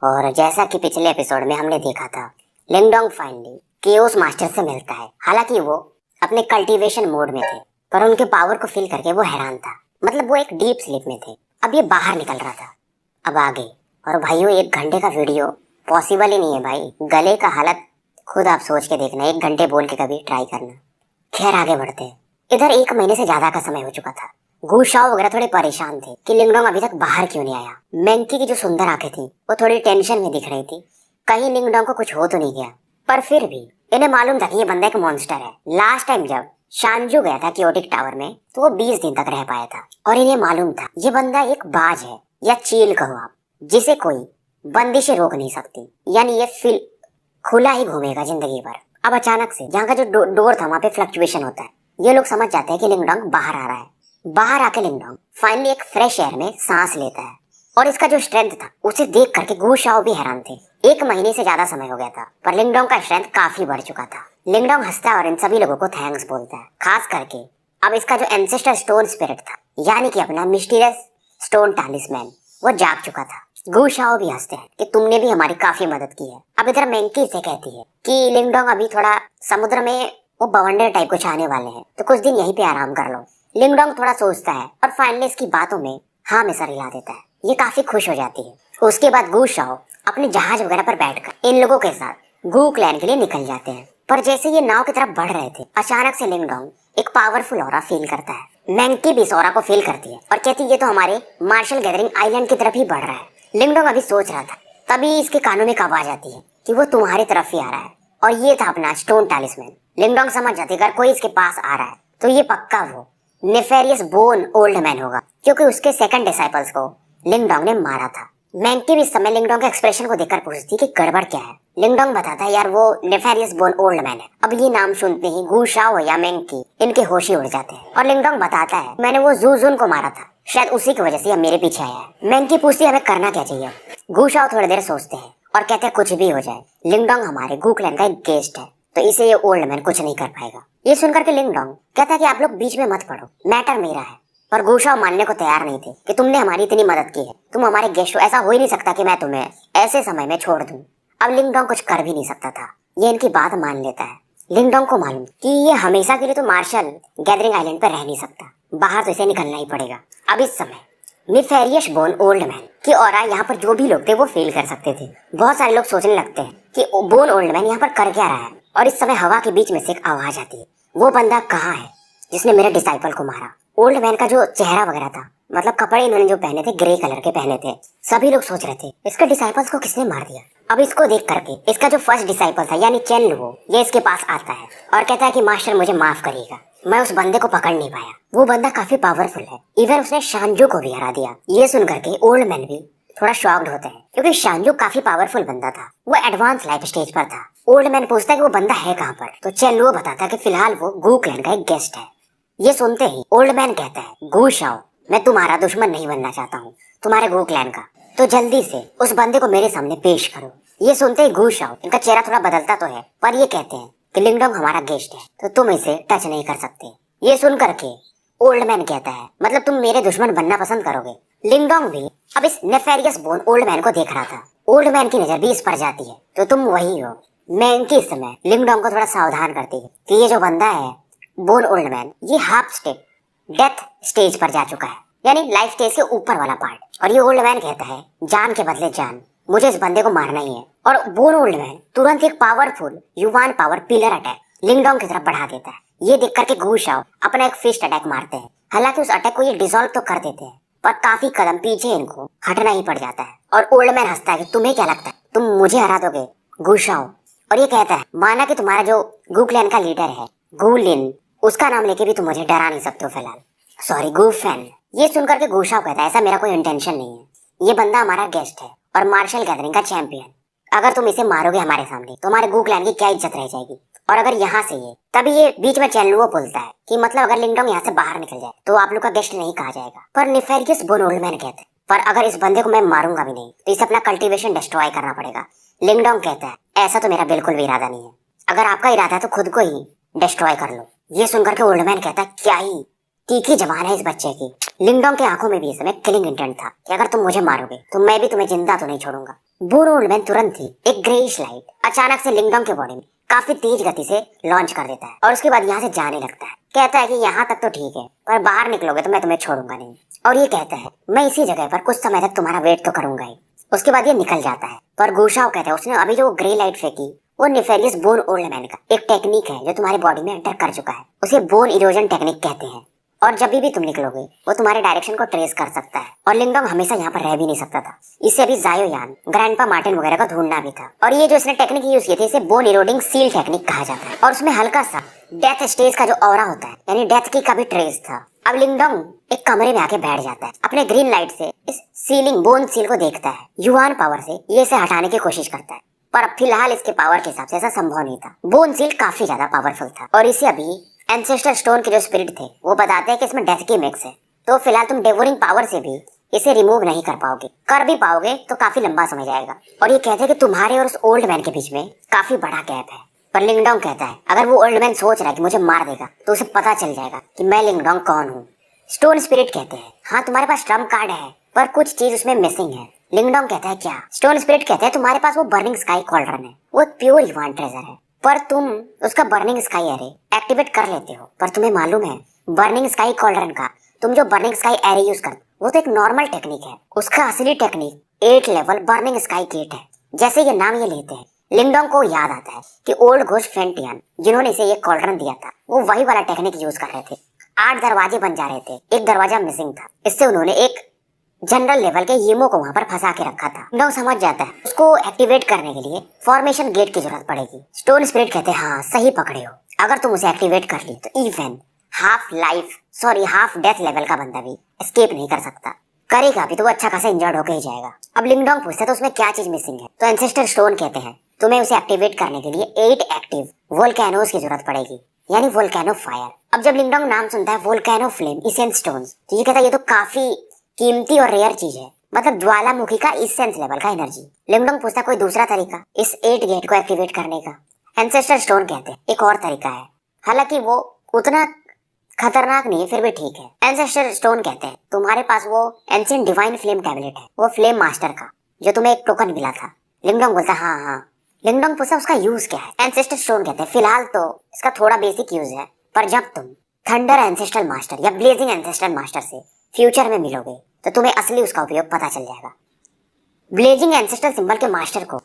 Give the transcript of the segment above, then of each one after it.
और जैसा कि पिछले एपिसोड में हमने देखा था, लिंगडोंग फाइनली केओस मास्टर से मिलता है। हालांकि वो अपने कल्टीवेशन मोड में थे, पर उनके पावर को फील करके वो हैरान था। मतलब वो एक डीप स्लीप में थे। अब ये बाहर निकल रहा था। अब आगे, और भाइयों 1 घंटे का वीडियो पॉसिबल ही नहीं है भाई। गले का हालत खुद आप सोच के देखना, 1 घंटे बोल के कभी ट्राई करना। खैर आगे बढ़ते हैं। इधर 1 महीने से ज्यादा का समय हो चुका था। गुशाओ वगैरह थोड़े परेशान थे कि लिंगडोंग अभी तक बाहर क्यों नहीं आया। मैंकी की जो सुंदर आंखें थी वो थोड़ी टेंशन में दिख रही थी, कहीं लिंगडोंग को कुछ हो तो नहीं गया। पर फिर भी इन्हें मालूम था कि ये बंदा एक मॉन्स्टर है। लास्ट टाइम जब शानजू गया था क्योटिक टावर में तो वो 20 दिन तक रह पाया था, और इन्हें मालूम था ये बंदा एक बाज है, या चील कहो आप, जिसे कोई बंदिशें रोक नहीं सकती। यानी ये फिल खुला ही घूमेगा जिंदगी भर। अब अचानक से जहाँ का जो डोर था वहाँ पे फ्लक्चुएशन होता है। ये लोग समझ जाते हैं कि लिंगडोंग बाहर आ रहा है। बाहर आके लिंगडोंग फाइनली एक फ्रेश एयर में सांस लेता है, और इसका जो स्ट्रेंथ था उसे देख करके गुशाओ भी हैरान थे। 1 महीने से ज्यादा समय हो गया था, पर लिंगडोंग का स्ट्रेंथ काफी बढ़ चुका था। लिंगडोंग हंसता है और इन सभी लोगों को थैंक्स बोलता है, खास करके अब इसका जो एंसेस्टर स्टोन स्पिरिट था, यानी कि अपना मिस्टीरियस स्टोन टालिस्मैन, वो जाग चुका था। गुशाओ भी हंसते हैं कि तुमने भी हमारी काफी मदद की है। अब इधर मैंकी से कहती है कि लिंगडोंग अभी थोड़ा समुद्र में वो बवंडर टाइप कुछ आने वाले हैं, तो कुछ दिन यहीं पे आराम कर लो। लिंगडोंग थोड़ा सोचता है और फाइनली इसकी बातों में हाँ में सर हिला देता है। ये काफी खुश हो जाती है। उसके बाद गुशाओ अपने जहाज वगैरह पर बैठकर इन लोगों के साथ गू क्लैन के लिए निकल जाते हैं। पर जैसे ये नाव की तरफ बढ़ रहे थे, अचानक से लिंगडोंग एक पावरफुल ऑरा फील करता है। मैंकी भी इस ऑरा को फील करती है और कहती है ये तो हमारे मार्शल गैदरिंग आइलैंड की तरफ ही बढ़ रहा है। लिंगडोंग अभी सोच रहा था, तभी इसके कानों में एक आवाज आती है कि वो तुम्हारी तरफ ही आ रहा है, और ये था अपना स्टोन टालिस्मैन। लिंगडोंग समझ जाती है अगर कोई इसके पास आ रहा है तो ये पक्का वो नेफेरियस बोन ओल्ड मैन होगा, क्योंकि उसके सेकंड डिसाइपल्स को लिंगडोंग ने मारा था। मैंकी भी इस समय लिंगडोंग के एक्सप्रेशन को देखकर पूछती कि गड़बड़ क्या है। लिंगडोंग बताता है यार वो नेफेरियस बोन ओल्ड मैन है। अब ये नाम सुनते ही गुशाओ या मैंकी इनके होश ही उड़ जाते हैं, और लिंगडोंग बताता है मैंने वो जूजुन को मारा था, शायद उसी की वजह से ये मेरे पीछे आया है। मैंकी पूछती है हमें करना क्या चाहिए। गुशाओ थोड़ी देर सोचते हैं और कहते हैं कुछ भी हो जाए, लिंगडोंग हमारे गू क्लैन का एक गेस्ट है, तो इसे ये ओल्ड मैन कुछ नहीं कर पाएगा। ये सुनकर के लिंगडोंग कहता है कि आप लोग बीच में मत पड़ो, मैटर मेरा है। पर गुशाओ मानने को तैयार नहीं थे कि तुमने हमारी इतनी मदद की है, तुम हमारे गेस्ट हो, ऐसा हो ही नहीं सकता कि मैं तुम्हें ऐसे समय में छोड़ दूं। अब लिंगडोंग कुछ कर भी नहीं सकता था, ये इनकी बात मान लेता है। लिंगडोंग को मालूम कि ये हमेशा के लिए तो मार्शल गैदरिंग आइलैंड पर रह नहीं सकता, बाहर तो इसे निकलना ही पड़ेगा। अब इस समय नेफेरियस बोन ओल्ड मैन की ऑरा यहाँ पर जो भी लोग थे वो फील कर सकते थे। बहुत सारे लोग सोचने लगते हैं कि बोन ओल्ड मैन यहाँ पर कर क्या रहा है, और इस समय हवा के बीच में से एक आवाज आती है, वो बंदा कहाँ है जिसने मेरे डिसाइपल को मारा। ओल्ड मैन का जो चेहरा वगैरह था, मतलब कपड़े इन्होंने जो पहने थे ग्रे कलर के पहने थे, सभी लोग सोच रहे थे इसके डिसाइपल्स को किसने मार दिया। अब इसको देख करके इसका जो फर्स्ट डिसाइपल था यानी चेन लुओ, ये इसके पास आता है और कहता है कि मास्टर मुझे माफ करिएगा, मैं उस बंदे को पकड़ नहीं पाया, वो बंदा काफी पावरफुल है, इवन उसने शानजू को भी हरा दिया। ये सुन करके ओल्ड मैन भी थोड़ा शॉक्ड होते हैं, क्योंकि शानजू काफी पावरफुल बंदा था, वो एडवांस लाइफ स्टेज पर था। ओल्ड मैन पूछता है कि वो बंदा है कहाँ पर, तो चेन लुओ बताता है कि फिलहाल वो गू क्लैन का एक गेस्ट है। ये सुनते ही ओल्ड मैन कहता है गुशाओ मैं तुम्हारा दुश्मन नहीं बनना चाहता हूँ, तुम्हारे गू क्लैन का, तो जल्दी से उस बंदे को मेरे सामने पेश करो। ये सुनते ही गुशाओ, इनका चेहरा थोड़ा बदलता तो है, पर ये कहते हैं कि लिंगडोंग हमारा गेस्ट है तो तुम इसे टच नहीं कर सकते। ये सुन करके ओल्ड मैन कहता है मतलब तुम मेरे दुश्मन बनना पसंद करोगे। लिंगडोंग भी अब इस नेफेरियस बोन ओल्ड मैन को देख रहा था। ओल्ड मैन की नजर भी इस पर जाती है, तो तुम वही हो। मैंकी इस समय लिंगडोंग को थोड़ा सावधान करती है कि ये जो बंदा है बोन ओल्ड मैन, ये हाफ स्टेप डेथ स्टेज पर जा चुका है, यानी लाइफ स्टेज के ऊपर वाला पार्ट। और ये ओल्ड मैन कहता है जान के बदले जान, मुझे इस बंदे को मारना ही है। और बोन ओल्ड मैन तुरंत एक पावरफुल युवान पावर पिलर अटैक लिंगडोंग की तरफ बढ़ा देता है। ये देख करके गुशाओ अपना एक फिस्ट अटैक मारते हैं। हालांकि उस अटैक को ये डिसॉल्व तो कर देते हैं, पर काफी कदम पीछे इनको हटना ही पड़ जाता है। और ओल्ड मैन हंसता है कि तुम्हें क्या लगता है तुम मुझे हरा दोगे गुशाओ। और ये कहता है माना कि तुम्हारा जो गू क्लैन का लीडर है गुलिन, उसका नाम लेके भी तुम मुझे डरा नहीं सकते हो फिलहाल, सॉरी गुफैन। ये सुनकर के गुशाओ कहता है ऐसा मेरा कोई इंटेंशन नहीं है, ये बंदा हमारा गेस्ट है और मार्शल गैदरिंग का चैंपियन, अगर तुम इसे मारोगे हमारे सामने तो हमारे गू क्लैन की क्या इज्जत रह जाएगी। और अगर यहाँ से ये तभी ये बीच में चैन लुओ बोलता है कि मतलब अगर लिंगडोंग यहाँ से बाहर निकल जाए तो आप लोग का गेस्ट नहीं कहा जाएगा। पर नेफेरियस बोन ओल्ड मैन कहते हैं पर अगर इस बंदे को मैं मारूंगा भी नहीं तो इसे अपना कल्टीवेशन डिस्ट्रॉय करना पड़ेगा। लिंगडोंग कहता है ऐसा तो मेरा बिल्कुल भी इरादा नहीं है, अगर आपका इरादा है तो खुद को ही डिस्ट्रॉय कर लो। ये सुनकर के ओल्ड मैन कहता है क्या ही तीखी जबान है इस बच्चे की। लिंगडोंग की आंखों में भी इस समय किलिंग इंटेंट था कि अगर तुम मुझे मारोगे तो मैं भी तुम्हें जिंदा तो नहीं छोड़ूंगा। बोन ओल्ड मैन तुरंत ही एक ग्रेइश लाइट अचानक से लिंगडोंग के बॉडी में काफी तेज गति से लॉन्च कर देता है और उसके बाद यहाँ से जाने लगता है। कहता है कि यहाँ तक तो ठीक है, पर बाहर निकलोगे तो मैं तुम्हें छोड़ूंगा नहीं। और ये कहता है मैं इसी जगह पर कुछ समय तक तुम्हारा वेट तो करूंगा ही। उसके बाद ये निकल जाता है, पर गुशाओ कहता है उसने अभी जो ग्रे लाइट फेंकी वो नेफेरियस बोन ओल्ड मैन का एक टेक्निक है जो तुम्हारी बॉडी में एंटर कर चुका है। उसे बोन इरोजन टेक्निक कहते हैं और जब भी तुम निकलोगे वो तुम्हारे डायरेक्शन को ट्रेस कर सकता है। और लिंगडोंग हमेशा यहाँ पर रह भी नहीं सकता था, इससे भी जायो यान, ग्रैंडपा मार्टिन वगैरह का ढूंढना भी था। और ये जो इसने टेक्निक यूज की थी इसे बोन इरोडिंग सील टेक्निक कहा जाता है और उसमें हल्का सा डेथ स्टेज का जो ऑरा होता है यानी डेथ की का भी ट्रेस था। अब लिंगडोंग एक कमरे में आके बैठ जाता है, अपने ग्रीन लाइट से इस सीलिंग बोन सील को देखता है। युआन पावर से ये इसे हटाने की कोशिश करता है, पर अब फिलहाल इसके पावर के हिसाब से ऐसा संभव नहीं था। बोन सील काफी ज्यादा पावरफुल था और इसे अभी एंसेस्टर स्टोन के जो स्पिरिट थे वो बताते हैं कि इसमें डेथ की मिक्स है, तो फिलहाल तुम डेवोरिंग पावर से भी इसे रिमूव नहीं कर पाओगे। कर भी पाओगे तो काफी लंबा समय जाएगा। और ये कहते हैं कि तुम्हारे और उस ओल्ड मैन के बीच में काफी बड़ा गैप है। पर लिंगडोंग कहता है अगर वो ओल्ड मैन सोच रहा है कि मुझे मार देगा तो उसे पता चल जाएगा कि मैं लिंगडोंग कौन हूँ। स्टोन स्पिरिट कहते हैं हाँ तुम्हारे पास ट्रम्प कार्ड है, पर कुछ चीज उसमें मिसिंग है। लिंगडोंग कहता है क्या? स्टोन स्पिरिट कहते हैं तुम्हारे पास वो बर्निंग स्काई कॉल्ड्रन है, वो प्योर युआन ट्रेजर है, पर तुम उसका बर्निंग स्काई एरे एक्टिवेट कर लेते हो। पर तुम्हें मालूम है बर्निंग स्काई कॉल्ड्रन का तुम जो बर्निंग स्काई एरे यूज करते वो तो एक नॉर्मल टेक्निक है, उसका असली technique 8 level burning sky gate है। जैसे ये नाम ये लेते हैं लिंगडोंग को याद आता है कि ओल्ड घोस्ट फेंटियन जिन्होंने इसे ये कॉल्ड्रन दिया था वो वही वाला टेक्निक यूज कर रहे थे। 8 दरवाजे बन जा रहे थे, एक दरवाजा मिसिंग था। इससे उन्होंने एक जनरल लेवल के यीमो को वहां पर फंसा के रखा था। लिंगडोंग समझ जाता है उसको एक्टिवेट करने के लिए फॉर्मेशन गेट की जरूरत पड़ेगी। स्टोन स्पिरिट कहते हैं हाँ सही पकड़े हो, अगर तुम उसे एक्टिवेट कर ली तो इवन हाफ डेथ लेवल का बंदा भी एस्केप नहीं कर सकता। करेगा भी तो वो अच्छा खासा इंजर्ड होकर ही जाएगा। अब लिंगडोंग पूछते तो उसमें क्या चीज मिसिंग है, तो एंसेस्टर स्टोन कहते हैं तुम्हें उसे एक्टिवेट करने के लिए 8 एक्टिव वोल्केनोस की जरूरत पड़ेगी, यानी वोल्केनो फायर। अब जब लिंगडोंग नाम सुनता है वोल्केनो फ्लेम इसेंस स्टोन्स, तो ये कहता है ये तो काफी कीमती और रेयर चीज है, मतलब ज्वालामुखी का इसेंस लेवल का एनर्जी। लिंगडोंग पूछता कोई दूसरा तरीका इस 8 गेट को एक्टिवेट करने का? एंसेस्टर स्टोन कहते हैं एक और तरीका है, हालांकि वो उतना खतरनाक नहीं है फिर भी ठीक है। एंसेस्टर स्टोन कहते हैं तुम्हारे पास वो एंशिएंट डिवाइन फ्लेम टैबलेट है, वो फ्लेम मास्टर का जो तुम्हें एक टोकन मिला था। लिंगडोंग बोलता हाँ। लिंगडोंग पूछता उसका यूज क्या है? एंसेस्टर स्टोन कहते हैं फिलहाल तो इसका थोड़ा बेसिक यूज है, पर जब तुम थंडर एंसेस्ट्रल मास्टर या ब्लेजिंग एंसेस्ट्रल मास्टर से फ्यूचर में मिलोगे तो तुम्हें असली उसका उपयोग पता चल जाएगा। ब्लेजिंग एंसेस्ट्रल सिंबल के मास्टर को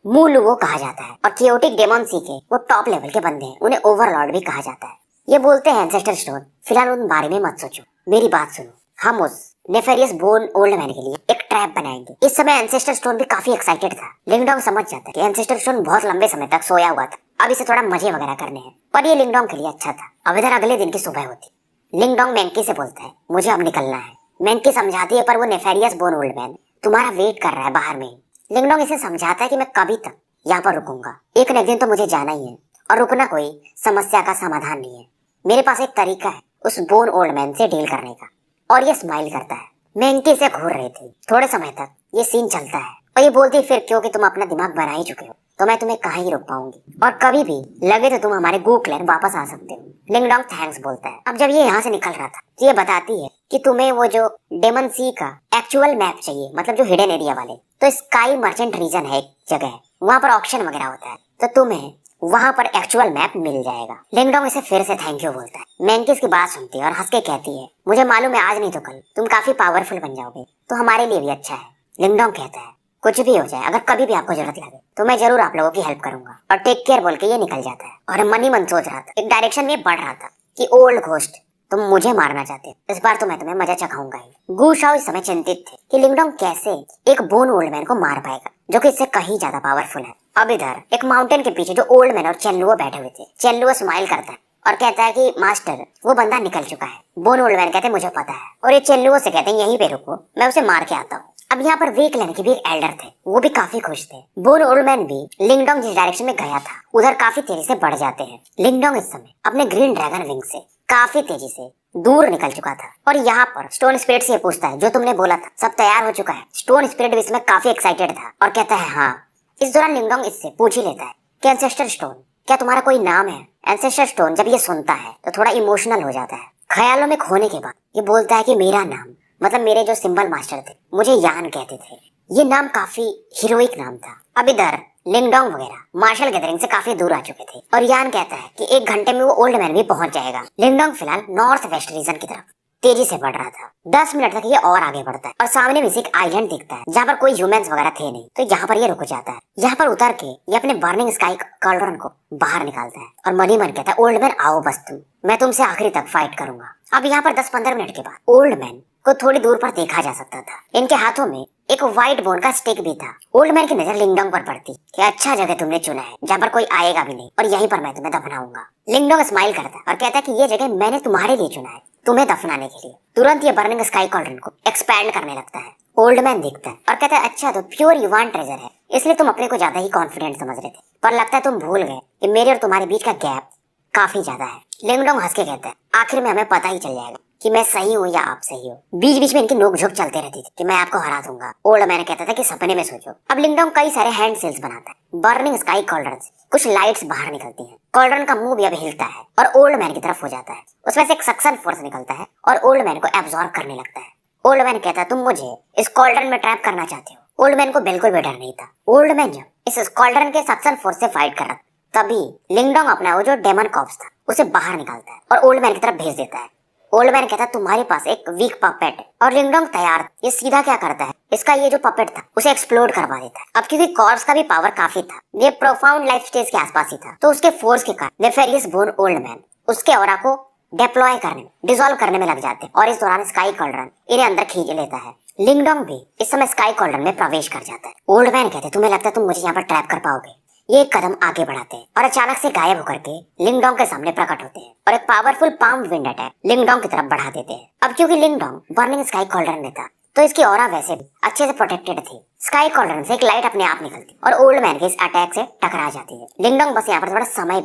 मूलुओ कहा जाता है और कियोटिक डेमन सी के वो टॉप लेवल के बंदे हैं, उन्हें ओवरलॉर्ड भी कहा जाता है। ये बोलते हैं एंसेस्टर स्टोन फिलहाल उन बारे में मत सोचो, मेरी बात सुनो, हम उस नेफेरियस बोन ओल्ड मैन के लिए एक ट्रैप बनाएंगे। इस समय एंसेस्टर स्टोन भी काफी एक्साइटेड था। लिंगडोंग समझ जाता है कि एंसेस्टर स्टोन बहुत लंबे समय तक सोया हुआ था, अब इसे थोड़ा मजे वगैरह करने हैं, पर ये लिंगडोंग के लिए अच्छा था। अब इधर अगले दिन की सुबह होती, लिंगडोंग मैंकी से बोलता है मुझे अब निकलना है। मैंकी समझाती है पर वो नेफेरियस बोन ओल्ड मैन तुम्हारा वेट कर रहा है बाहर में। लिंगडोंग इसे समझाता है कि मैं कभी तक यहाँ पर रुकूंगा, एक न एक दिन तो मुझे जाना ही है और रुकना कोई समस्या का समाधान नहीं है। मेरे पास एक तरीका है उस बोन ओल्ड मैन से डील करने का। और ये स्माइल करता है। मैंकी से घूर रही थी। थोड़े समय तक ये सीन चलता है और ये बोलती फिर क्योंकि तुम अपना दिमाग बना ही चुके हो तो मैं तुम्हें कहाँ ही रोक पाऊंगी, और कभी भी लगे तो तुम हमारे गू क्लैन वापस आ सकते हो। लिंगडोंग थैंक्स बोलता है। अब जब ये यहाँ से निकल रहा था तो ये बताती है कि तुम्हें वो जो डेमन सी का एक्चुअल मैप चाहिए, मतलब जो हिडन एरिया वाले, तो स्काई मर्चेंट रीजन है एक जगह, वहाँ पर ऑक्शन वगैरह होता है, तो तुम्हें वहाँ पर एक्चुअल मैप मिल जाएगा। लिंगडोंग इसे फिर से थैंक यू बोलता है। मैंकी इसकी बात सुनती है और हंस के कहती है मुझे मालूम है आज नहीं तो कल तुम काफी पावरफुल बन जाओगे, तो हमारे लिए भी अच्छा है। लिंगडोंग कहता है कुछ भी हो जाए, अगर कभी भी आपको जरूरत लगे तो मैं जरूर आप लोगों की हेल्प करूंगा, और टेक केयर बोल के ये निकल जाता है। और मन ही मन सोच रहा था, एक डायरेक्शन में बढ़ रहा था कि ओल्ड घोस्ट तुम मुझे मारना चाहते हो, इस बार तो मैं तुम्हें मजा चखाऊंगा ही। गू शाओ इस समय चिंतित थे कि लिंगडोंग कैसे एक बोन ओल्ड मैन को मार पाएगा जो कि इससे कहीं ज्यादा पावरफुल है। अब इधर एक माउंटेन के पीछे जो ओल्ड मैन और चेनलुओ बैठे हुए थे, चेनलुओ स्माइल करता है और कहता है कि मास्टर वो बंदा निकल चुका है। बोन ओल्ड मैन कहते हैं मुझे पता है, और ये चेनलुओ से कहते हैं यहीं पे रुको, मैं उसे मार के आता हूँ। अब यहाँ पर वेक लेने के भी एक एल्डर थे, वो भी काफी खुश थे। बोन ओल्ड मैन भी लिंगडोंग जिस डायरेक्शन में गया था उधर काफी तेजी से बढ़ जाते हैं। लिंगडोंग इस समय अपने ग्रीन ड्रैगन विंग से काफी तेजी से दूर निकल चुका था और यहाँ पर स्टोन स्पिरिट से पूछता है जो तुमने बोला था सब तैयार हो चुका है? स्टोन स्पिरिट भी इसमें काफी एक्साइटेड था और कहता है हाँ। इस दौरान लिंगडोंग इससे पूछ ही लेता है कि एंसेस्टर स्टोन क्या तुम्हारा कोई नाम है? एंसेस्टर स्टोन जब ये सुनता है तो थोड़ा इमोशनल हो जाता है। ख्यालों में खोने के बाद ये बोलता है कि मेरा नाम, मतलब मेरे जो सिंबल मास्टर थे मुझे यान कहते थे। ये नाम काफी हीरोइक नाम था। अब इधर लिंगडोंग वगैरह मार्शल गैदरिंग से काफी दूर आ चुके थे और यान कहता है कि 1 घंटे में वो ओल्ड मैन भी पहुंच जाएगा। लिंगडोंग फिलहाल नॉर्थ वेस्ट रीजन की तरफ तेजी से बढ़ रहा था। 10 मिनट तक ये और आगे बढ़ता है और सामने भी से एक आइलैंड दिखता है जहाँ पर कोई ह्यूमंस वगैरह थे नहीं। तो यहाँ पर ये रुक जाता है। यहाँ पर उतर के ये अपने बर्निंग स्काई कॉल्ड्रन को बाहर निकालता है और मन ही मन कहता है, ओल्ड मैन आओ बस मैं तुमसे आखिरी तक फाइट करूंगा। अब यहाँ पर 10-15 मिनट के बाद ओल्ड मैन को थोड़ी दूर पर देखा जा सकता था। इनके हाथों में एक व्हाइट बोन का स्टिक भी था। ओल्ड मैन की नजर लिंगडोंग पर पड़ती कि अच्छा जगह तुमने चुना है जहाँ पर कोई आएगा भी नहीं और यहीं पर मैं तुम्हें दफनाऊंगा। लिंगडोंग स्माइल करता है और कहता है कि ये जगह मैंने तुम्हारे लिए चुना है, तुम्हें दफनाने के लिए। तुरंत ये बर्निंग स्काई कॉल्ड्रन को एक्सपैंड करने लगता है। ओल्ड मैन देखता है और कहता है, अच्छा तो प्योर युवान ट्रेजर है, इसलिए तुम अपने को ज्यादा ही कॉन्फिडेंट समझ रहे थे, पर लगता है तुम भूल गए कि मेरे और तुम्हारे बीच का गैप काफी ज्यादा है। लिंगडोंग हंस के कहता है, आखिर में हमें पता ही चल जाएगा कि मैं सही हूँ या आप सही हो। बीच बीच में इनकी नोकझोंक चलते रहती थी कि मैं आपको हरा दूंगा। ओल्ड मैन कहता था कि सपने में सोचो। अब लिंगडोंग कई सारे हैंड सेल्स बनाता है। बर्निंग स्काई कॉल्ड्रन से कुछ लाइट्स बाहर निकलती हैं। कॉल्ड्रन का मुंह भी अब हिलता है और ओल्ड मैन की तरफ हो जाता है। उसमें से एक सक्शन फोर्स निकलता है और ओल्ड मैन को एब्जॉर्ब करने लगता है। ओल्ड मैन कहता है, तुम मुझे इस कॉल्ड्रन में ट्रैप करना चाहते हो। ओल्ड मैन को बिल्कुल भी डर नहीं था। ओल्ड मैन जब इस कॉल्ड्रन के सक्शन फोर्स से फाइट कर रहा था तभी लिंगडोंग अपना वो जो डेमन कॉप्स था उसे बाहर निकालता है और ओल्ड मैन की तरफ भेज देता है। ओल्ड मैन कहता है, तुम्हारे पास एक वीक पपेट है। और लिंगडोंग तैयार। ये सीधा क्या करता है, इसका ये जो पपेट था उसे एक्सप्लोड करवा देता है। अब क्योंकि कॉर्प्स का भी पावर काफी था, ये प्रोफाउंड लाइफ स्टेज के आसपास ही था, तो उसके फोर्स के कारण नेफेरियस बोन ओल्ड मैन उसके ऑरा को डिप्लॉय करने में, डिसॉल्व करने में लग जाते हैं और इस दौरान स्काई कॉल्ड्रन इन्हें अंदर खींच लेता है। लिंगडोंग भी इस समय स्काई कॉल्ड्रन में प्रवेश कर जाता है। ओल्ड मैन कहते हैं, तुम्हें लगता है तुम मुझे यहाँ पर ट्रैप कर पाओगे? ये एक कदम आगे बढ़ाते हैं और अचानक से गायब होकर के लिंगडोंग के सामने प्रकट होते हैं और एक पावरफुल पाम विंड अटैक लिंगडोंग की तरफ बढ़ा देते हैं। अब क्योंकि लिंगडोंग बर्निंग स्काई कॉल्ड्रन में था तो इसकी ऑरा वैसे भी अच्छे से प्रोटेक्टेड थी। स्काई कॉल्ड्रन से एक लाइट अपने आप निकलती और ओल्ड मैन के इस अटैक से टकरा जाती है। लिंगडोंग बस यहाँ पर थोड़ा समय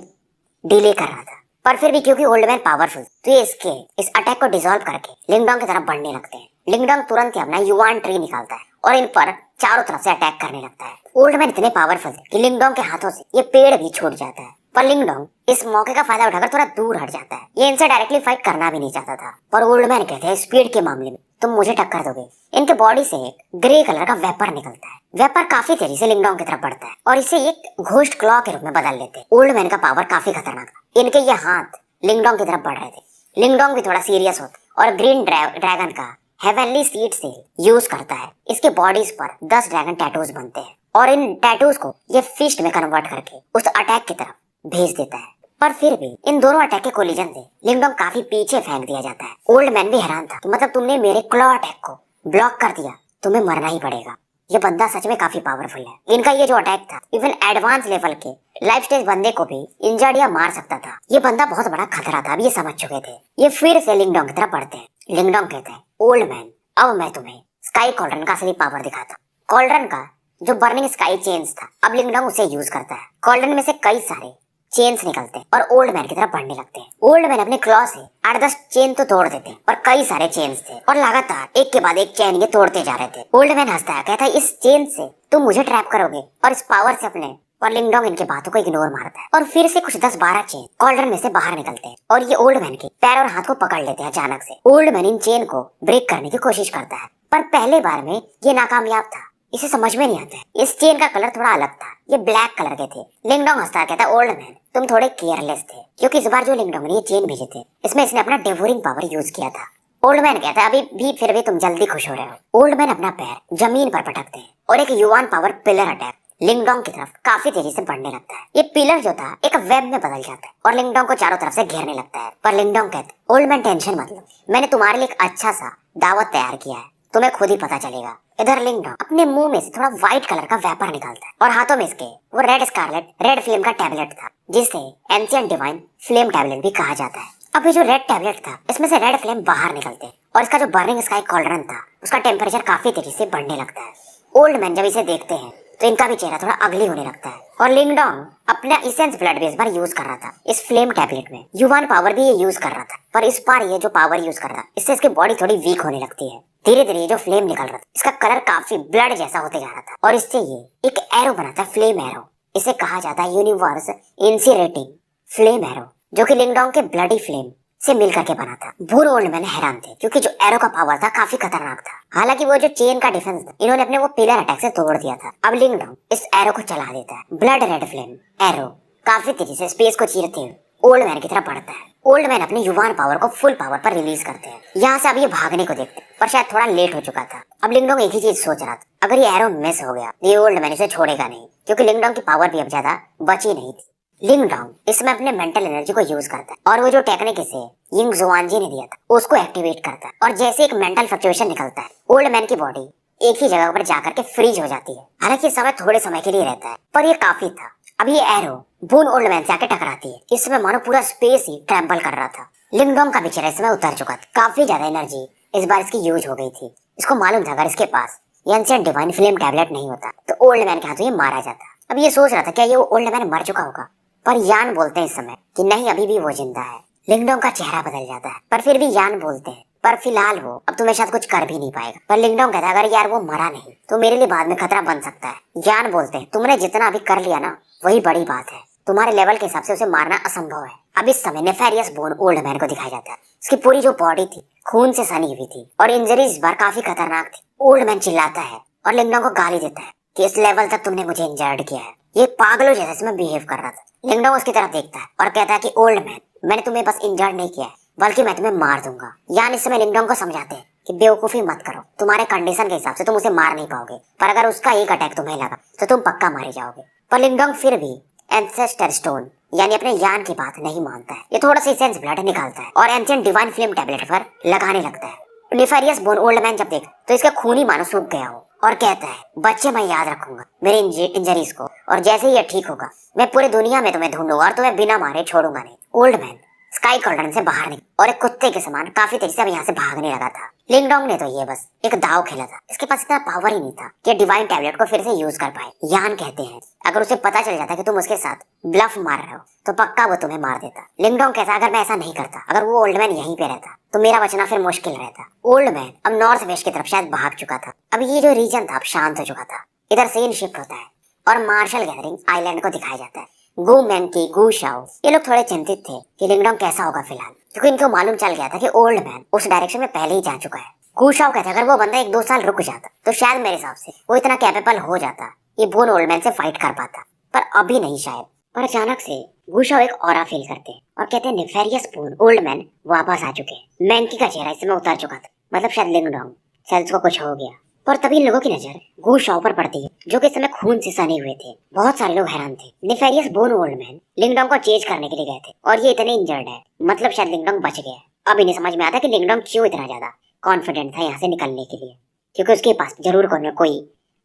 डिले कर रहा था, पर फिर भी क्योंकि ओल्ड मैन पावरफुल तो ये इस अटैक को डिसॉल्व करके लिंगडोंग की तरफ बढ़ने लगते हैं। लिंगडोंग तुरंत ही अपना युवान ट्री निकालता है और इन पर चारों तरफ से अटैक करने लगता है। ओल्ड मैन इतने पावरफुल थे कि लिंगडोंग के हाथों से ये पेड़ भी छूट जाता है, पर लिंगडोंग इस मौके का फायदा उठाकर थोड़ा दूर हट जाता है। ये इनसे डायरेक्टली फाइट करना भी नहीं चाहता था, पर ओल्ड मैन कहते हैं, स्पीड के मामले में तुम मुझे टक्कर दोगे। इनके बॉडी से एक ग्रे कलर का वेपर निकलता है। वेपर काफी तेजी से लिंगडोंग की तरफ बढ़ता है और इसे एक घोस्ट क्लॉ के रूप में बदल लेते हैं। ओल्ड मैन का पावर काफी खतरनाक था। इनके ये हाथ लिंगडोंग की तरफ बढ़ रहे थे। लिंगडोंग भी थोड़ा सीरियस होता और ग्रीन ड्रैगन का हेवनली सीड से यूज करता है। इसके बॉडीज पर 10 ड्रैगन टैटूज बनते हैं और इन टैटूज को ये फिस्ट में कन्वर्ट करके उस अटैक की तरफ भेज देता है। पर फिर भी इन दोनों अटैक के कोलिजन से लिंगडोंग काफी पीछे फेंक दिया जाता है। ओल्ड मैन भी हैरान था, मतलब तुमने मेरे क्लॉ अटैक को ब्लॉक कर दिया, तुम्हें मरना ही पड़ेगा। ये बंदा सच में काफी पावरफुल है। इनका ये जो अटैक था इवन एडवांस लेवल के लाइफ स्टेज बंदे को भी इंजर्ड या मार सकता था। ये बंदा बहुत बड़ा खतरा था, अब ये समझ चुके थे। ये फिर से लिंगडोंग की तरफ बढ़ते हैं। लिंगडोंग कहते हैं, ओल्ड मैन अब मैं तुम्हें स्काई कॉल्ड्रन का असली पावर दिखाता हूँ। कॉल्ड्रन का जो बर्निंग स्काई चेन्स था अब लिंगडोंग उसे यूज करता है। कॉल्ड्रन में से कई सारे चेन्स निकलते हैं और ओल्ड मैन की तरफ बढ़ने लगते हैं। ओल्ड मैन अपने क्लॉ से 8-10 चेन तो तोड़ देते हैं और कई सारे चेन्स थे और लगातार एक के बाद एक चेन ये तोड़ते जा रहे थे। ओल्ड मैन हंसता है, कहता है, इस चेन से तुम मुझे ट्रैप करोगे और इस पावर से अपने। और लिंगडोंग इनके बातों को इग्नोर मारता है और फिर से कुछ 10-12 चेन कॉल्ड्रन में से बाहर निकलते हैं और ये ओल्ड मैन के पैर और हाथ को पकड़ लेते हैं। अचानक से ओल्ड मैन इन चेन को ब्रेक करने की कोशिश करता है, पर पहले बार में ये नाकामयाब था। इसे समझ में नहीं आता है। इस चेन का कलर थोड़ा अलग था, ये ब्लैक कलर के थे। लिंगडोंग हंसता है, कहता है, ओल्ड मैन तुम थोड़े केयरलेस थे, क्योंकि इस बार जो लिंगडोंग ने ये चेन भेजे थे इसमें इसने अपना डेवोरिंग पावर यूज किया था। ओल्ड मैन कहता है, अभी भी फिर भी तुम जल्दी खुश हो रहे हो। ओल्ड मैन अपना पैर जमीन पर पटकते हैं और एक युवान पावर पिलर अटैक लिंगडोंग की तरफ काफी तेजी से बढ़ने लगता है। ये पिलर जो था एक वेब में बदल जाता है और लिंगडोंग को चारों तरफ से घेरने लगता है। पर लिंगडोंग कहते, ओल्ड मैन टेंशन मत लो, मैंने तुम्हारे लिए एक अच्छा सा दावत तैयार किया है, तुम्हें खुद ही पता चलेगा। इधर लिंगडोंग अपने मुंह में से थोड़ा व्हाइट कलर का वेपर निकालता है और हाथों में इसके वो रेड स्कारलेट रेड फ्लेम का टैबलेट था, जिसे एंशिएंट डिवाइन फ्लेम टैबलेट भी कहा जाता है। अब ये जो रेड टैबलेट था इसमें से रेड फ्लेम बाहर निकलते हैं और इसका जो बर्निंग स्काई कॉल्ड्रन था उसका टेम्परेचर काफी तेजी से बढ़ने लगता है। ओल्ड मैन जब इसे देखते हैं तो इनका भी चेहरा थोड़ा अगली होने लगता है और लिंगडोंग अपना इसेंस ब्लड बेस बार यूज कर रहा था इस फ्लेम टैबलेट में। युवान पावर भी ये यूज कर रहा था, पर इस बार ये जो पावर यूज कर रहा है इससे इसकी बॉडी थोड़ी वीक होने लगती है। धीरे धीरे ये जो फ्लेम निकल रहा था इसका कलर काफी ब्लड जैसा होते जा रहा था और इससे ये एक एरो बनाता है, फ्लेम एरो। इसे कहा जाता है यूनिवर्स इंसिरेटिंग फ्लेम एरो, जो कि लिंगडोंग के ब्लडी फ्लेम से मिल करके बना था। बून ओल्ड मैन हैरान थे क्योंकि जो एरो का पावर था काफी खतरनाक था। हालांकि वो जो चेन का डिफेंस था इन्होंने अपने वो पिलर अटैक से तोड़ दिया था। अब लिंग डोंग इस एरो को चला देता है। ब्लड रेड फ्लेम एरो काफी तेजी से स्पेस को चीरते हुए ओल्ड मैन की तरफ बढ़ता है। ओल्ड मैन अपनी युवान पावर को फुल पावर पर रिलीज करते हैं। यहाँ से अब ये भागने को देखते हैं पर शायद थोड़ा लेट हो चुका था। अब लिंग डोंग एक ही चीज सोच रहा था, अगर ये एरो मिस हो गया ये ओल्ड मैन इसे छोड़ेगा नहीं, क्योंकि लिंग डोंग की पावर भी अब ज्यादा बची नहीं थी। लिंग डोंग इसमें अपने मेंटल एनर्जी को यूज करता है और वो जो टेक्निक इसे यिंग जुआनजी ने दिया था उसको एक्टिवेट करता है और जैसे एक मेंटल फ्लक्चुएशन निकलता है ओल्ड मैन की बॉडी एक ही जगह पर जाकर के फ्रीज हो जाती है। हालांकि समय थोड़े समय के लिए रहता है पर ये काफी था। अब ये एरो बून ओल्ड मैन से आके टकराती है। इस समय मानो पूरा स्पेस ही ट्रैम्पल कर रहा था। लिंग डोंग का भी चेहरा इस समय उतर चुका था। काफी ज्यादा एनर्जी इस बार इसकी यूज हो गई थी। इसको मालूम था अगर इसके पास एंशिएंट डिवाइन फ्लेम टैबलेट नहीं होता तो ओल्ड मैन के हाथों ये मारा जाता। अब ये सोच रहा था क्या ये ओल्ड मैन मर चुका होगा, पर यान बोलते हैं इस समय कि नहीं अभी भी वो जिंदा है। लिंग डोंग का चेहरा बदल जाता है पर फिर भी यान बोलते हैं पर फिलहाल वो अब तुम्हें शायद कुछ कर भी नहीं पाएगा। पर लिंग डोंग कहता है अगर यार वो मरा नहीं तो मेरे लिए बाद में खतरा बन सकता है। यान बोलते हैं तुमने जितना अभी कर लिया ना वही बड़ी बात है, तुम्हारे लेवल के हिसाब से उसे मारना असंभव है। अब इस समय नेफेरियस बोन ओल्ड मैन को दिखाया जाता है। इसकी पूरी जो बॉडी थी खून से सनी हुई थी और इंजरी इस बार काफी खतरनाक थी। ओल्ड मैन चिल्लाता है और लिंग डोंग को गाली देता है कि इस लेवल तक तुमने मुझे इंजर्ड किया है। ये पागलों जैसे इसमें बिहेव कर रहा था। लिंग डोंग उसकी तरफ देखता है और कहता है कि ओल्ड मैन मैंने तुम्हें बस इंजर्ड नहीं किया है बल्कि मैं तुम्हें मार दूंगा। यान इस समय लिंग डोंग को समझाते हैं कि बेवकूफी मत करो, तुम्हारे कंडीशन के हिसाब से तुम उसे मार नहीं पाओगे, पर अगर उसका एक अटैक तुम्हें लगा तो तुम पक्का मारे जाओगे। पर लिंग डोंग फिर भी एंसेस्टर स्टोन यानी अपने यान की बात नहीं मानता है। ये थोड़ा सा सेंस ब्लड निकालता है और एंशिएंट डिवाइन फ्लेम टैबलेट पर लगाने लगता है। नेफेरियस बोन ओल्ड मैन जब देख तो इसका खून ही मानो सूख गया हो और कहता है बच्चे मैं याद रखूंगा मेरे इंजरीज को, और जैसे ही ये ठीक होगा मैं पूरी दुनिया में तुम्हें ढूंढूंगा और तुम्हें बिना मारे छोड़ूंगा नहीं। ओल्ड मैन स्काई कॉर्डन से बाहर निकला और एक कुत्ते के समान काफी तेजी से अब यहाँ से भागने लगा था। लिंग डोंग ने तो ये बस एक दाव खेला था। इसके पास इतना पावर ही नहीं था कि डिवाइन टैबलेट को फिर से यूज कर पाए। यान कहते हैं अगर उसे पता चल जाता कि तुम उसके साथ ब्लफ मार रहे हो तो पक्का वो तुम्हें मार देता। लिंग डोंग कहता अगर मैं ऐसा नहीं करता, अगर वो ओल्ड मैन यहीं पे रहता तो मेरा बचना फिर मुश्किल रहता। ओल्ड मैन अब नॉर्थ वेस्ट की तरफ शायद भाग चुका था। अब ये जो रीजन था अब शांत हो चुका था। इधर सीन शिफ्ट होता है और मार्शल गैदरिंग आइलैंड को दिखाया जाता है। गू मैंकी, गू शाओ ये लोग थोड़े चिंतित थे कि लिंग डोंग कैसा होगा फिलहाल, क्योंकि इनको मालूम चल गया था कि ओल्ड मैन उस डायरेक्शन में पहले ही जा चुका है। गू शाओ कहता अगर वो बंदा 1-2 साल रुक जाता तो शायद मेरे हिसाब से वो इतना कैपेबल हो जाता ये बोन ओल्ड मैन से फाइट कर पाता, पर अभी नहीं शायद। पर अचानक से गू शाओ एक ऑरा फील करते हैं और कहते हैं नेफेरियस बोन ओल्ड मैन वापस आ चुके हैं। मैंकी का चेहरा इस समय उतर चुका था, मतलब शायद लिंग डोंग सेल्स को कुछ हो गया। पर तभी लोगों की नजर गू शाओ पर पड़ती है जो कि इस समय खून से सने हुए थे। बहुत सारे लोग हैरान थे। नेफेरियस बोन ओल्ड मैन लिंग डोंग को चेज करने के लिए गए थे और ये इतने इंजर्ड है, मतलब शायद लिंग डोंग बच गया। अब इन्हें समझ में आता कि लिंग डोंग क्यों इतना ज्यादा कॉन्फिडेंट था यहाँ से निकलने के लिए, क्योंकि उसके पास जरूर कोई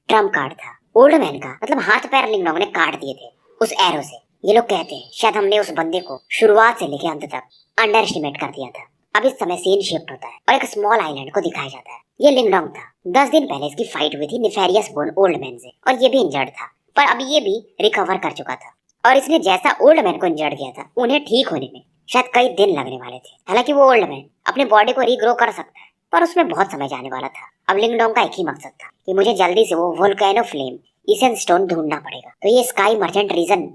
ट्रम्प कार्ड था। ओल्ड मैन का मतलब हाथ पैर लिंग डोंग ने काट दिए थे उस एरो से। ये लोग कहते हैं शायद हमने उस बंदे को शुरुआत से लेकर अंत तक अंडर एस्टिमेट कर दिया था। अब इस समय सीन शिफ्ट होता है और एक स्मॉल आइलैंड को दिखाया जाता है। ये लिंग डोंग था। 10 दिन पहले इसकी फाइट हुई थी नेफेरियस बोन ओल्ड मैन से और ये भी इंजर्ड था, पर अब ये भी रिकवर कर चुका था। और इसने जैसा ओल्ड मैन को इंजर्ड किया था उन्हें ठीक होने में शायद कई दिन लगने वाले थे। हालांकि वो ओल्ड मैन अपने बॉडी को रीग्रो कर सकता है, पर उसमें बहुत समय जाने वाला था। अब लिंग डोंग का एक ही मकसद था कि मुझे जल्दी से वो वोल्केनो फ्लेम इसेंस स्टोन ढूंढना पड़ेगा। तो ये स्काई मर्चेंट रीजन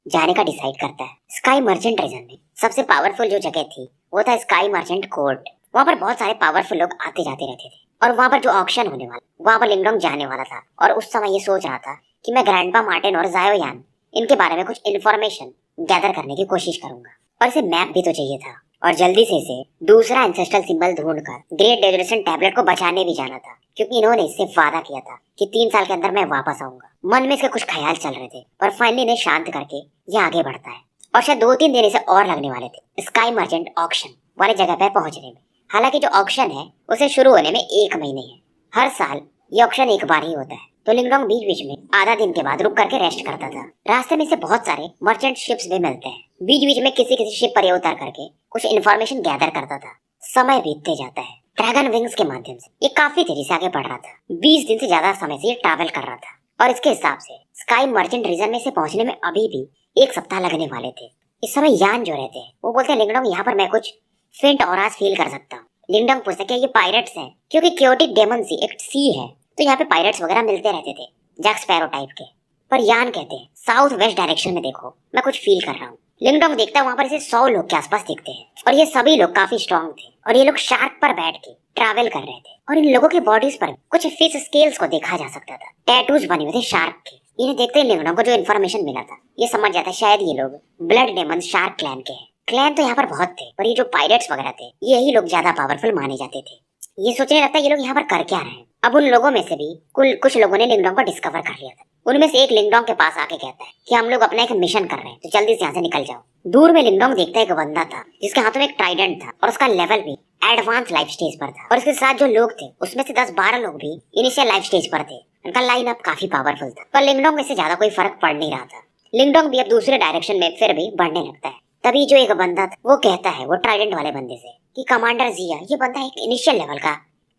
जाने का डिसाइड करता है। स्काई मर्चेंट रीजन में सबसे पावरफुल जो जगह थी वो था स्काई मर्चेंट कोर्ट। वहाँ पर बहुत सारे पावरफुल लोग आते जाते रहते थे और वहाँ पर जो ऑक्शन होने वाला वहाँ पर लिंग डोंग जाने वाला था। और उस समय ये सोच रहा था कि मैं ग्रैंडपा मार्टिन और जायो यान इनके बारे में कुछ इन्फॉर्मेशन गैदर करने की कोशिश करूंगा, और इसे मैप भी तो चाहिए था और जल्दी से इसे दूसरा एंसेस्ट्रल सिंबल ढूंढकर ग्रेट डेजोलेशन टैबलेट को बचाने भी जाना था, क्योंकि इन्होंने इससे वादा किया था कि 3 साल के अंदर मैं वापस आऊंगा। मन में इसके कुछ ख्याल चल रहे थे, पर फाइनली इन्हें शांत करके ये आगे बढ़ता है और शायद 2-3 दिन इसे और लगने वाले थे स्काई मर्चेंट ऑक्शन वाले जगह पर पहुंचने में। हालांकि जो ऑक्शन है उसे शुरू होने में 1 महीने है। हर साल ये ऑक्शन एक बार ही होता है, तो लिंग डोंग बीच बीच में आधा दिन के बाद रुक करके रेस्ट करता था। रास्ते में से बहुत सारे मर्चेंट शिप्स भी मिलते हैं। बीच बीच में किसी शिप पर ये उतर करके कुछ इन्फॉर्मेशन गैदर करता था। समय बीतते जाता है। ड्रैगन विंग्स के माध्यम से ये काफी तेजी से आगे बढ़ रहा था। 20 दिन से ज्यादा समय से ये ट्रैवल कर रहा था और इसके हिसाब से स्काई मर्चेंट रीजन में से पहुंचने में अभी भी 1 सप्ताह लगने वाले थे। इस समय यान जो रहते हैं वो बोलते हैं लिंग डोंग यहाँ पर मैं कुछ फेंट ऑरास फील कर सकता हूँ। लिंग डोंग पूछता क्या ये पायरेट्स हैं, क्योंकि क्योटिक डेमन सी एक सी है तो यहाँ पे पायरेट्स वगैरह मिलते रहते थे जैक स्पैरो टाइप के। पर यान कहते हैं साउथ वेस्ट डायरेक्शन में देखो मैं कुछ फील कर रहा हूँ। लिंगडोंग देखता है वहाँ पर इसे 100 लोग के आसपास दिखते हैं और ये सभी लोग काफी स्ट्रांग थे और ये लोग शार्क पर बैठ के ट्रैवल कर रहे थे और इन लोगों की बॉडीज पर कुछ फिश स्केल्स को देखा जा सकता था। टैटूज बने हुए थे शार्क के। इन्हें देखते ही लिंगडोंग को जो इन्फॉर्मेशन मिला था ये समझ जाता है शायद ये लोग ब्लड डेमन शार्क क्लैन के हैं। क्लैन तो यहाँ पर बहुत थे पर ये जो पायरेट्स वगैरह थे यही लोग ज्यादा पावरफुल माने जाते थे। ये सोचने लगता है ये लोग यहाँ पर कर क्या रहे हैं। अब उन लोगों में से भी कुछ लोगों ने लिंगडोंग को डिस्कवर कर लिया था। उनमें से एक लिंगडोंग के पास आके कहता है कि हम लोग अपना एक मिशन कर रहे हैं तो जल्दी से यहाँ से निकल जाओ। दूर में लिंगडोंग देखता है एक बंदा था जिसके हाथों में एक ट्राइडेंट था और उसका लेवल भी एडवांस लाइफ स्टेज पर था और इसके साथ जो लोग थे उसमें से 10-12 लोग भी इनिशियल लाइफ स्टेज पर थे। उनका लाइन अप काफी पावरफुल था पर लिंगडोंग में से ज्यादा कोई फर्क पड़ नहीं रहा था। लिंगडोंग भी अब दूसरे डायरेक्शन में फिर भी बढ़ने लगता है। तभी जो एक बंदा था वो कहता है वो ट्राइडेंट वाले बंदे से कि कमांडर जिया ये बंदा एक इनिशियल लेवल का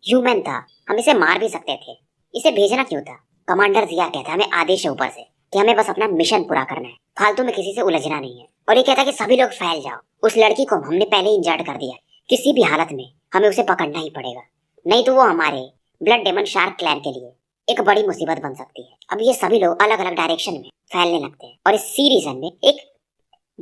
ह्यूमन था, हम इसे मार भी सकते थे, इसे भेजना क्यों था। कमांडर जिया कहता है हमें आदेश है ऊपर से कि हमें बस अपना मिशन पूरा करना है, फालतू में किसी से उलझना नहीं है। और ये कहता है कि सभी लोग फैल जाओ, उस लड़की को हमने पहले इंजर्ड कर दिया, किसी भी हालत में हमें उसे पकड़ना ही पड़ेगा, नहीं तो वो हमारे ब्लड डेमन शार्क क्लैन के लिए एक बड़ी मुसीबत बन सकती है। अब ये सभी लोग अलग अलग डायरेक्शन में फैलने लगते हैं और इस सी रीजन में एक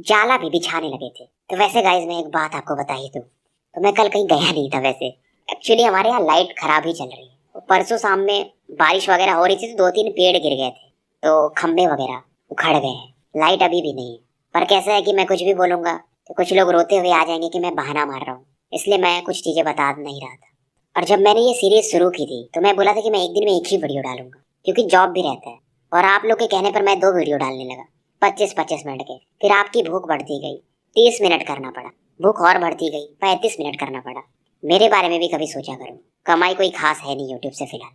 जाला भी बिछाने लगे थे। तो वैसे गाइस मैं एक बात आपको बता ही दूं, तो मैं कल कहीं गया नहीं था। वैसे एक्चुअली हमारे यहाँ लाइट खराब ही चल रही है। परसों शाम में बारिश वगैरह हो रही थी तो 2-3 पेड़ गिर गए थे तो खंबे वगैरह उखड़ गए हैं। लाइट अभी भी नहीं है पर कैसा है कि मैं कुछ भी बोलूंगा तो कुछ लोग रोते हुए आ जाएंगे कि मैं बहाना मार रहा हूँ, इसलिए मैं कुछ चीजें बता नहीं रहा था। और जब मैंने ये सीरीज शुरू की थी तो मैं बोला था कि मैं एक दिन में एक ही वीडियो डालूंगा क्योंकि जॉब भी रहता है। और आप लोग के कहने पर मैं 2 वीडियो डालने लगा 25-25 मिनट के। फिर आपकी भूख बढ़ती गई, 30 मिनट करना पड़ा, भूख और बढ़ती गई, 35 मिनट करना पड़ा। मेरे बारे में भी कभी सोचा करो, कमाई कोई खास है नहीं यूट्यूब से फिलहाल।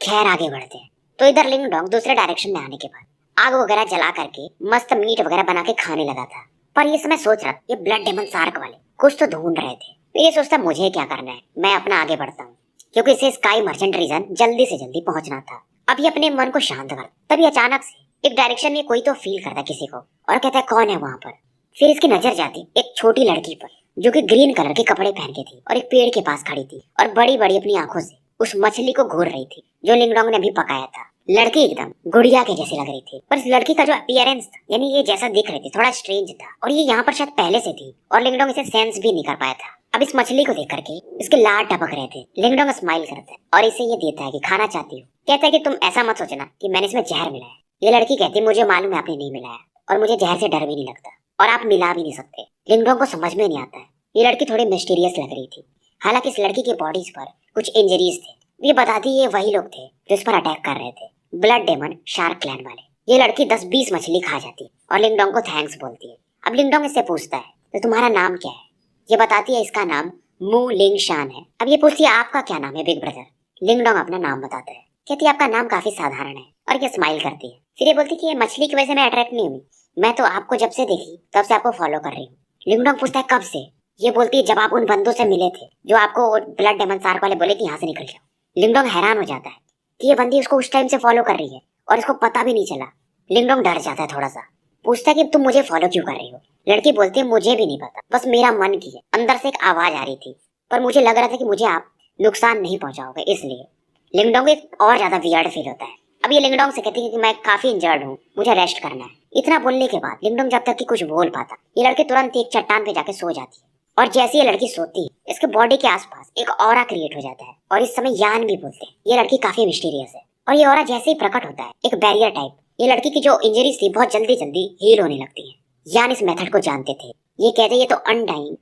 खैर आगे बढ़ते हैं। तो इधर लिंगडोंग दूसरे डायरेक्शन में आने के बाद आग वगैरह जला करके मस्त मीट वगैरह बना के खाने लगा था। पर ये समय सोच रहा ये ब्लड डेमन शार्क वाले कुछ तो ढूंढ रहे थे। तो ये सोचता मुझे क्या करना है, मैं अपना आगे बढ़ता हूँ क्योंकि इसे स्काई मर्चेंट रीजन जल्दी से जल्दी पहुंचना था। अभी अपने मन को शांत कर। तभी अचानक से एक डायरेक्शन में कोई तो फील करता किसी को और कहता है कौन है वहां पर। फिर इसकी नजर जाती एक छोटी लड़की पर जो कि ग्रीन कलर के कपड़े पहन के थी और एक पेड़ के पास खड़ी थी और बड़ी बड़ी अपनी आंखों से उस मछली को घूर रही थी जो लिंगडोंग ने भी पकाया था। लड़की एकदम गुड़िया के जैसी लग रही थी पर इस लड़की का जो अपीयरेंस था यानी ये जैसा दिख रही थी थोड़ा स्ट्रेंज था और ये यहाँ पर शायद पहले से थी और लिंगडोंग इसे सेंस भी नहीं कर पाया था। अब इस मछली को देख करके इसके लार टपक रहे थे। लिंगडोंग स्माइल करता है और इसे ये देता है कि खाना चाहती हो। कहता है कि तुम ऐसा मत सोचना कि मैंने इसमें जहर मिलाया। ये लड़की कहती है मुझे मालूम है आपने नहीं मिलाया और मुझे जहर से डर भी नहीं लगता और आप मिला भी नहीं सकते। लिंगडोंग को समझ में नहीं आता है। ये लड़की थोड़ी मिस्टीरियस लग रही थी। हालांकि इस लड़की की बॉडीज पर कुछ इंजरीज थे। ये बताती ये वही लोग थे जो इस पर अटैक कर रहे थे, ब्लड डेमन शार्क क्लैन वाले। ये लड़की 10-20 मछली खा जाती है और लिंगडोंग को थैंक्स बोलती है। अब लिंगडोंग इससे पूछता है तो तुम्हारा नाम क्या है। ये बताती है इसका नाम मू लिंग शान है। अब ये पूछती है आपका क्या नाम है बिग ब्रदर। लिंगडोंग अपना नाम बताता है। कहती है आपका नाम काफी साधारण है और ये स्माइल करती है। फिर ये बोलती है कि ये मछली की वजह से मैं अट्रैक्ट नहीं हुई, मैं तो आपको जब से देखी तब से आपको फॉलो कर रही हूँ। लिंगडोंग पूछता है कब से। ये बोलती है जब आप उन बंदों से मिले थे जो आपको ब्लड डेमन शार्क वाले बोले कि यहाँ से निकल जाओ। लिंगडोंग हैरान हो जाता है कि ये बंदी उसको उस टाइम से फॉलो कर रही है और इसको पता भी नहीं चला। लिंगडोंग डर जाता है थोड़ा सा, पूछता है कि तुम मुझे फॉलो क्यों कर रही हो। लड़की बोलती है मुझे भी नहीं पता, बस मेरा मन की है। अंदर से एक आवाज आ रही थी पर मुझे लग रहा था कि मुझे आप नुकसान नहीं पहुंचाओगे इसलिए। लिंगडोंग एक और ज्यादा वियर्ड फील होता है। अब ये लिंगडोंग से कहती है कि मैं काफी इंजर्ड हूँ, मुझे रेस्ट करना है। इतना बोलने के बाद लिंगडोंग जब तक कि कुछ बोल पाता ये लड़की तुरंत एक चट्टान पे जाके सो जाती है और जैसे ये लड़की सोती है इसके बॉडी के आसपास एक ऑरा क्रिएट हो जाता है और इस समय यान भी बोलते हैं। ये लड़की काफी मिस्टीरियस है और ये ऑरा जैसे ही प्रकट होता है एक बैरियर टाइप, ये लड़की की जो इंजरीज थी बहुत जल्दी जल्दी हील होने लगती है। यान इस मेथड को जानते थे। ये कहते ये तो अनडाइंग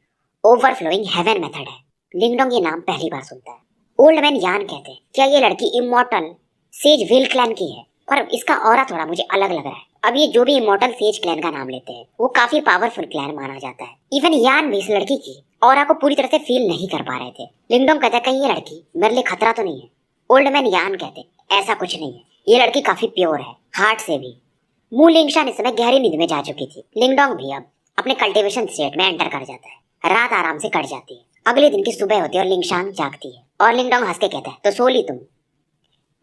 ओवरफ्लोइंग हेवन मेथड है। लिंगडोंग ये नाम पहली बार सुनता है। ओल्ड मैन यान कहते हैं क्या ये लड़की इमॉर्टल सेज विल क्लैन की है, पर इसका ऑरा थोड़ा मुझे अलग लग रहा है। अब ये जो भी इमॉर्टल सेज क्लैन का नाम लेते हैं वो काफी पावरफुल क्लैन माना जाता है। इवन यान भी इस लड़की की ऑरा को पूरी तरह से फील नहीं कर पा रहे थे। लिंगडोंग कहता है कहीं ये लड़की मेरे लिए खतरा तो नहीं है। ओल्ड मैन यान कहते ऐसा कुछ नहीं है, ये लड़की काफी प्योर है हार्ट से भी। मू लिंग शान इस समय गहरी नींद में जा चुकी थी। लिंगडोंग भी अब अपने कल्टीवेशन स्टेट में एंटर कर जाता है। रात आराम से कट जाती है। अगले दिन की सुबह होती है और लिंगशान जागती है और लिंगडोंग हंस के कहता है तो सो ली तुम।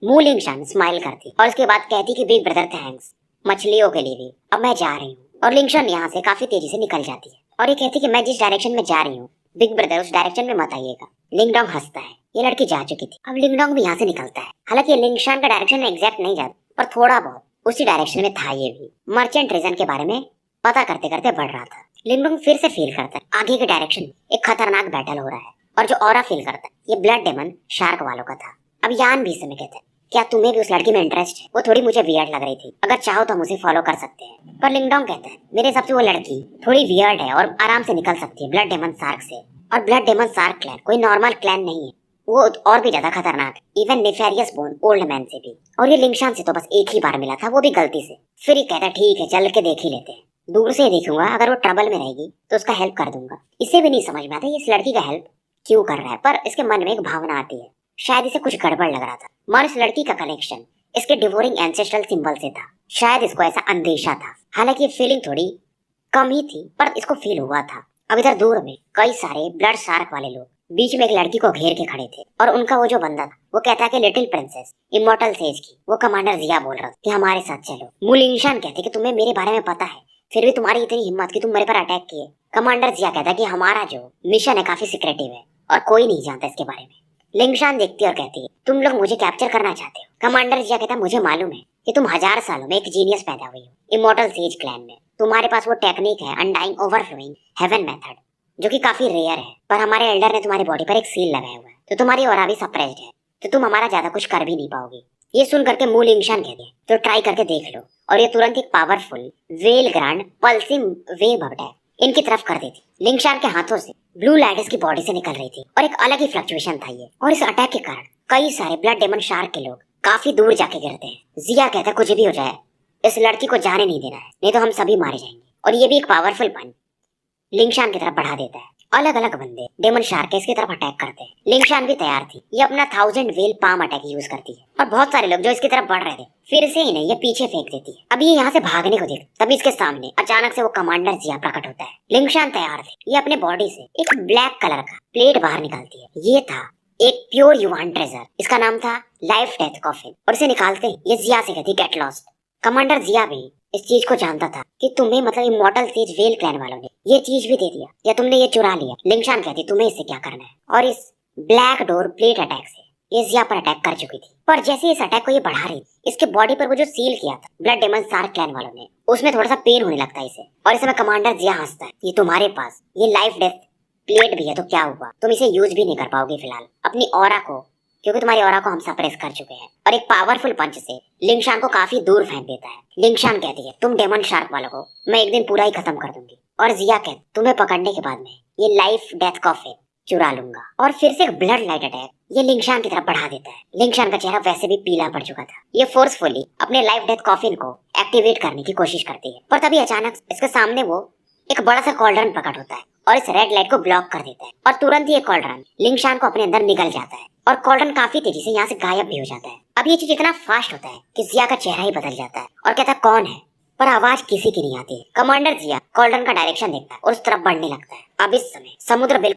मू लिंगशान स्माइल करती और उसके बाद कहती कि बिग ब्रदर थैंक्स मछलियों के लिए भी, अब मैं जा रही हूँ। और लिंगशान यहाँ से काफी तेजी से निकल जाती है और ये कहती कि मैं जिस डायरेक्शन में जा रही हूँ बिग ब्रदर उस डायरेक्शन में मत आइएगा। लिंगडोंग हंसता है। ये लड़की जा चुकी थी। अब लिंगडोंग भी यहाँ से निकलता है। हालांकि लिंगशान का डायरेक्शन में एग्जैक्ट नहीं जाता पर थोड़ा बहुत उसी डायरेक्शन में था। ये भी मर्चेंट रीजन के बारे में पता करते करते बढ़ रहा था। लिंगडोंग फिर से फील करता है आगे के डायरेक्शन एक खतरनाक बैटल हो रहा है, और जो ऑरा फील करता है ये ब्लड डेमन शार्क वालों का था। अब यान भी समय कहते हैं, क्या तुम्हें भी उस लड़की में इंटरेस्ट है? वो थोड़ी मुझे वियर्ड लग रही थी, अगर चाहो तो हम उसे फॉलो कर सकते हैं। पर लिंगडोंग कहता है मेरे हिसाब से वो लड़की थोड़ी वियर्ड है और आराम से निकल सकती है ब्लड डेमन शार्क से। और ब्लड डेमन शार्क क्लैन कोई नॉर्मल क्लैन नहीं है, वो और भी ज्यादा खतरनाक, even nefarious bone old man से भी। और ये लिंगशान से तो बस एक ही बार मिला था, वो भी गलती से। फिर ये कहता ठीक है चल के देख ही लेते हैं, दूर से देखूंगा, अगर वो ट्रबल में रहेगी तो उसका हेल्प कर दूंगा। इसे भी नहीं समझ में आता इस लड़की का हेल्प क्यों कर रहा है, पर इसके मन में एक भावना आती है, शायद इसे कुछ गड़बड़ लग रहा था। मगर इस लड़की का कनेक्शन इसके डिवोरिंग एंसेस्ट्रल सिंबल से था, शायद इसको ऐसा अंदेशा था। हालांकि ये फीलिंग थोड़ी कम ही थी, पर इसको फील हुआ था। अब इधर दूर में कई सारे ब्लड शार्क वाले लोग बीच में एक लड़की को घेर के खड़े थे, और उनका वो जो बंदा था वो कहता है कि लिटिल प्रिंसेस इमॉर्टल सेज की वो कमांडर जिया बोल रहा था कि हमारे साथ चलो। मु लिंगशान कहते कि तुम्हें मेरे बारे में पता है, फिर भी तुम्हारी इतनी हिम्मत कि तुम मेरे पर अटैक किए। कमांडर जिया कहता है कि हमारा जो मिशन है काफी सिक्रेटिव है और कोई नहीं जानता इसके बारे में। लिंगशान देखती है और कहती है तुम लोग मुझे कैप्चर करना चाहते हो। कमांडर जिया कहता है मुझे मालूम है कि तुम 1000 सालों में एक जीनियस पैदा हुई हो इमॉर्टल सेज क्लैन में। तुम्हारे पास वो टेक्निक है अनडाइंग ओवरफ्लोइंग हेवन मेथड, जो कि काफी रेयर है, पर हमारे एल्डर ने तुम्हारी बॉडी पर एक सील लगाया हुआ है, तो तुम्हारी ऑरा भी सप्रेस्ड है, तो तुम हमारा ज्यादा कुछ कर भी नहीं पाओगी। ये सुन करके मु लिंगशान कहते हैं तो ट्राई करके देख लो, और ये तुरंत एक powerful well grand pulsing wave attack इनकी तरफ कर देती। लिंगशान के हाथों से ब्लू लाइट इसकी बॉडी से निकल रही थी, और एक अलग ही फ्लक्चुएशन था ये। और इस अटैक के कारण कई सारे ब्लड डेमन शार्क के लोग काफी दूर जाके गिरते हैं। जिया कहता है कुछ भी हो जाए इस लड़की को जाने नहीं देना है, नहीं तो हम सभी मारे जाएंगे। और ये भी एक पावरफुल पन लिंगशान की तरफ बढ़ा देता है। अलग अलग बंदे डेमन शार्क इसकी तरफ अटैक करते हैं। लिंगशान भी तैयार थी, ये अपना 1000 वेल पाम अटैक यूज करती है, और बहुत सारे लोग जो इसकी तरफ बढ़ रहे थे फिर से इन्हें ये पीछे फेंक देती है। अब ये यहाँ से भागने को देख, तभी इसके सामने अचानक से वो कमांडर जिया प्रकट होता है। लिंगशान तैयार थे, ये अपने बॉडी से एक ब्लैक कलर का प्लेट बाहर निकालती है। ये था एक प्योर युवान ट्रेजर, इसका नाम था लाइफ डेथ कॉफिन, और इसे निकालते ही ये जिया से कहती गेट लॉस्ट। कमांडर जिया भी इस चीज को जानता था कि तुम्हें मतलब इमॉर्टल सेज वेल क्लैन वालों ने ये चीज भी दे दिया, या तुमने ये चुरा लिया। लिंगशान कहती तुम्हें इससे क्या करना है, और इस ब्लैक डोर प्लेट अटैक से ये जिया पर अटैक कर चुकी थी। पर जैसे इस अटैक को ये बढ़ा रही, इसके बॉडी पर वो जो सील किया था ब्लड डेमन शार्क क्लैन वालों ने, उसमें थोड़ा सा पेन होने लगता है इसे। और इस समय कमांडर जिया हंसता है, ये तुम्हारे पास ये लाइफ डेथ प्लेट भी है तो क्या हुआ, तुम इसे यूज भी नहीं कर पाओगे फिलहाल अपनी ऑरा को, क्योंकि तुम्हारी ऑरा को हम सप्रेस कर चुके हैं। और एक पावरफुल पंच से लिंगशान को काफी दूर फेंक देता है। लिंगशान कहती है तुम डेमन शार्क वालों को मैं एक दिन पूरा ही खत्म कर दूंगी। और जिया कहती तुम्हें पकड़ने के बाद में ये लाइफ डेथ कॉफिन चुरा लूंगा। और फिर से एक ब्लड लाइट अटैक ये लिंगशान की तरफ बढ़ा देता है। लिंगशान का चेहरा वैसे भी पीला पड़ चुका था। ये फोर्सफुली अपने लाइफ डेथ कॉफिन को एक्टिवेट करने की कोशिश करती है, पर तभी अचानक इसके सामने वो एक बड़ा सा कॉल्ड्रन प्रकट होता है और इस रेड लाइट को ब्लॉक कर देता है। और तुरंत ही ये कॉल्ड्रन लिंगशान को अपने अंदर निगल जाता है, और कॉल्ड्रन काफी तेजी से यहाँ से गायब भी हो जाता है। अब ये चीज इतना फास्ट होता है कि जिया का चेहरा ही बदल जाता है, और कहता कौन है, पर आवाज किसी की नहीं आती है। कमांडर जिया कॉल्ड्रन का डायरेक्शन देखता है और उस तरफ बढ़ने लगता है। अब इस समय समुद्र